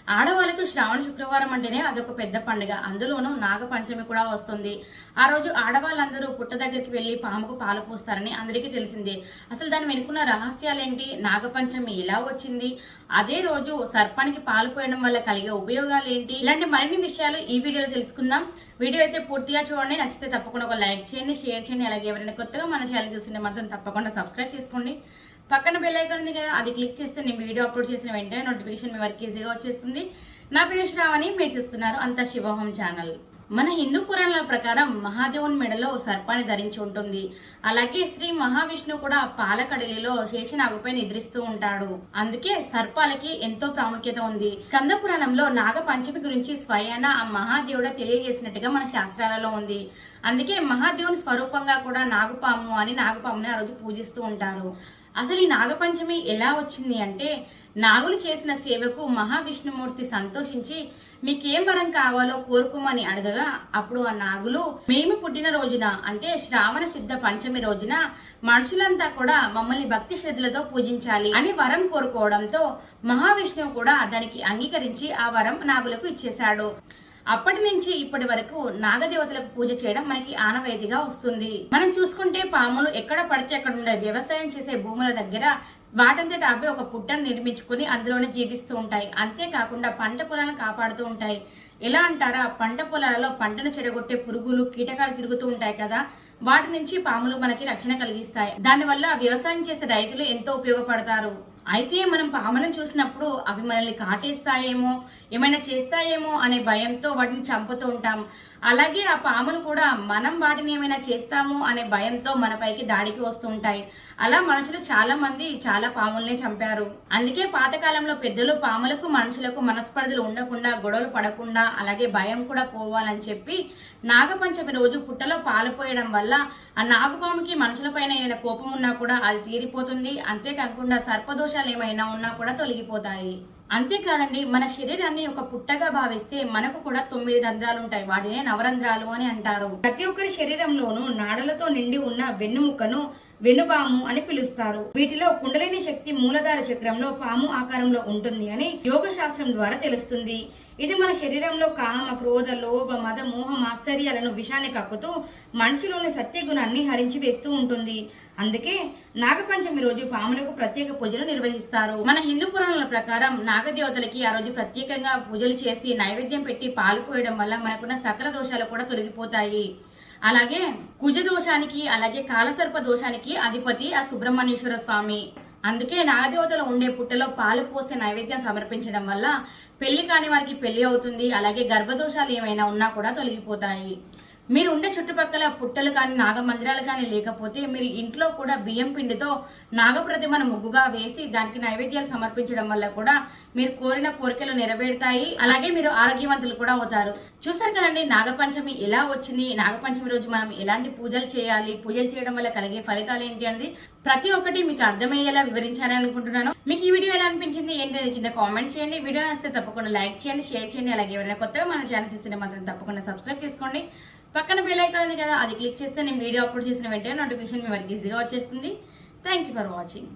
ఆడవాళ్ళకు శ్రావణ శుక్రవారం అంటేనే అదొక పెద్ద పండుగ. అందులోనూ నాగపంచమి కూడా వస్తుంది. ఆ రోజు ఆడవాళ్ళందరూ పుట్ట దగ్గరికి వెళ్లి పాముకు పాలు పోస్తారని అందరికీ తెలిసిందే. అసలు దాని వెనుకున్న రహస్యాలేంటి, నాగపంచమి ఎలా వచ్చింది, అదే రోజు సర్పానికి పాలు పోయడం వల్ల కలిగే ఉపయోగాలు ఏంటి, ఇలాంటి మరిన్ని విషయాలు ఈ వీడియోలో తెలుసుకుందాం. వీడియో అయితే పూర్తిగా చూడండి. నచ్చితే తప్పకుండా ఒక లైక్ చేయండి, షేర్ చేయండి. అలాగే ఎవరైనా కొత్తగా మన ఛానల్ చూస్తుంటే మాత్రం తప్పకుండా సబ్స్క్రైబ్ చేసుకోండి. పక్కన బెల్ ఐకాన్ ఉంది కదా, అది క్లిక్ చేస్తే నేను వీడియో అప్లోడ్ చేసిన వెంటనే నోటిఫికేషన్ మీ వరకు ఈజీగా వచ్చేస్తుంది. నా పేరు శ్రావణి, మీరు చూస్తున్నారు అంత శివోహం ఛానల్. మన హిందూ పురాణాల ప్రకారం మహాదేవుని మెడలో సర్పాన్ని ధరించి ఉంటుంది. అలాగే శ్రీ మహావిష్ణువు కూడా పాలకడలిలో శేషనాగుపై నిద్రిస్తూ ఉంటాడు. అందుకే సర్పాలకి ఎంతో ప్రాముఖ్యత ఉంది. స్కంద పురాణంలో నాగ పంచమి గురించి స్వయాన ఆ మహాదేవుడు తెలియజేసినట్టుగా మన శాస్త్రాలలో ఉంది. అందుకే మహాదేవుని స్వరూపంగా కూడా నాగుపాము అని నాగపాముని ఆ రోజు పూజిస్తూ ఉంటారు. అసలు ఈ నాగపంచమి ఎలా వచ్చింది అంటే, నాగులు చేసిన సేవకు మహావిష్ణుమూర్తి సంతోషించి మీకేం వరం కావాలో కోరుకోమని అడగగా, అప్పుడు ఆ నాగులు మేము పుట్టిన రోజున అంటే శ్రావణ శుద్ధ పంచమి రోజున మనుషులంతా కూడా మమ్మల్ని భక్తి శ్రద్ధలతో పూజించాలి అని వరం కోరుకోవడంతో మహావిష్ణువు కూడా దానికి అంగీకరించి ఆ వరం నాగులకు ఇచ్చేశాడు. అప్పటి నుంచి ఇప్పటి వరకు నాగదేవతలకు పూజ చేయడం మనకి ఆనవాయితీగా వస్తుంది. మనం చూసుకుంటే పాములు ఎక్కడ పడితే అక్కడ ఉండే వ్యవసాయం చేసే భూముల దగ్గర వాటంతట అవే ఒక పుట్టను నిర్మించుకుని అందులోనే జీవిస్తూ ఉంటాయి. అంతేకాకుండా పంట పొలాలను కాపాడుతూ ఉంటాయి. ఎలా అంటారా, పంట పొలాలలో పంటను చెడగొట్టే పురుగులు, కీటకాలు తిరుగుతూ ఉంటాయి కదా, వాటి నుంచి పాములు మనకి రక్షణ కలిగిస్తాయి. దానివల్ల వ్యవసాయం చేసే రైతులు ఎంతో ఉపయోగపడతారు. అయితే మనం పాములను చూసినప్పుడు అవి మనల్ని కాటేస్తాయేమో, ఏమైనా చేస్తాయేమో అనే భయంతో వాటిని చంపుతూ ఉంటాం. అలాగే ఆ పాములు కూడా మనం వాటిని ఏమైనా చేస్తాము అనే భయంతో మన పైకి దాడికి వస్తూ ఉంటాయి. అలా మనుషులు చాలా మంది చాలా పాముల్నే చంపారు. అందుకే పాతకాలంలో పెద్దలు పాములకు మనుషులకు మనస్పర్ధలు ఉండకుండా, గొడవలు పడకుండా, అలాగే భయం కూడా పోవాలని చెప్పి నాగపంచమి రోజు పుట్టలో పాలు పోయడం వల్ల ఆ నాగపాముకి మనుషుల పైన ఏమైనా కోపం ఉన్నా కూడా అది తీరిపోతుంది. అంతేకాకుండా సర్పదోషాలు ఏమైనా ఉన్నా కూడా తొలగిపోతాయి. అంతేకాదండి, మన శరీరాన్ని ఒక పుట్టగా భావిస్తే మనకు కూడా 9 రంధ్రాలు ఉంటాయి. వాటినే నవరంధ్రాలు అని అంటారు. ప్రతి ఒక్కరి శరీరంలోనూ నాడలతో నిండి ఉన్న వెన్నుముకను వెన్నుపాము అని పిలుస్తారు. వీటిలో కుండలిని శక్తి మూలధార చక్రంలో పాము ఆకారంలో ఉంటుంది అని యోగ శాస్త్రం ద్వారా తెలుస్తుంది. ఇది మన శరీరంలో కామ, క్రోధ, లోభ, మద, మోహ, ఆశ్చర్యాలను విషాన్ని కక్కుతూ మనిషిలోని సత్య గుణాన్ని హరించి వేస్తూ ఉంటుంది. అందుకే నాగపంచమి రోజు పాములకు ప్రత్యేక పూజలు నిర్వహిస్తారు. మన హిందూ పురాణాల ప్రకారం నాగదేవతలకి ఆ రోజు ప్రత్యేకంగా పూజలు చేసి నైవేద్యం పెట్టి పాలు పోయడం వల్ల మనకున్న సకల దోషాలు కూడా తొలగిపోతాయి. అలాగే కుజ దోషానికి, అలాగే కాలసర్ప దోషానికి అధిపతి ఆ సుబ్రహ్మణ్యేశ్వర స్వామి. అందుకే నాగదేవతలు ఉండే పుట్టలో పాలు పోసే నైవేద్యం సమర్పించడం వల్ల పెళ్లి కాని వారికి పెళ్లి అవుతుంది. అలాగే గర్భదోషాలు ఏమైనా ఉన్నా కూడా తొలగిపోతాయి. మీరు ఉండే చుట్టుపక్కల పుట్టలు కానీ నాగ మందిరాలు కానీ లేకపోతే మీరు ఇంట్లో కూడా బియ్యం పిండితో నాగప్రతిమను ముగ్గుగా వేసి దానికి నైవేద్యాలు సమర్పించడం వల్ల కూడా మీరు కోరిన కోరికలు నెరవేరుతాయి. అలాగే మీరు ఆరోగ్యవంతులు కూడా అవుతారు. చూసారు కదండి నాగపంచమి ఎలా వచ్చింది, నాగపంచమి రోజు మనం ఎలాంటి పూజలు చేయాలి, పూజలు చేయడం వల్ల కలిగే ఫలితాలు ఏంటి అనేది ప్రతి ఒక్కటి మీకు అర్థమయ్యేలా వివరించాలని అనుకుంటున్నాను. మీకు ఈ వీడియో ఎలా అనిపించింది ఏంటి కింద కామెంట్ చేయండి. వీడియో నచ్చితే తప్పకుండా లైక్ చేయండి, షేర్ చేయండి. అలాగే ఎవరైనా కొత్తగా మన ఛానల్ చూస్తుంటే మాత్రం తప్పకుండా సబ్స్క్రైబ్ చేసుకోండి. పక్కన బెల్ ఐకాన్ ఉంది కదా, అది క్లిక్ చేస్తే నేను వీడియో అప్లోడ్ చేసిన వెంటనే నోటిఫికేషన్ మీ వరకు ఈజీగా వచ్చేస్తుంది. Thank you for watching.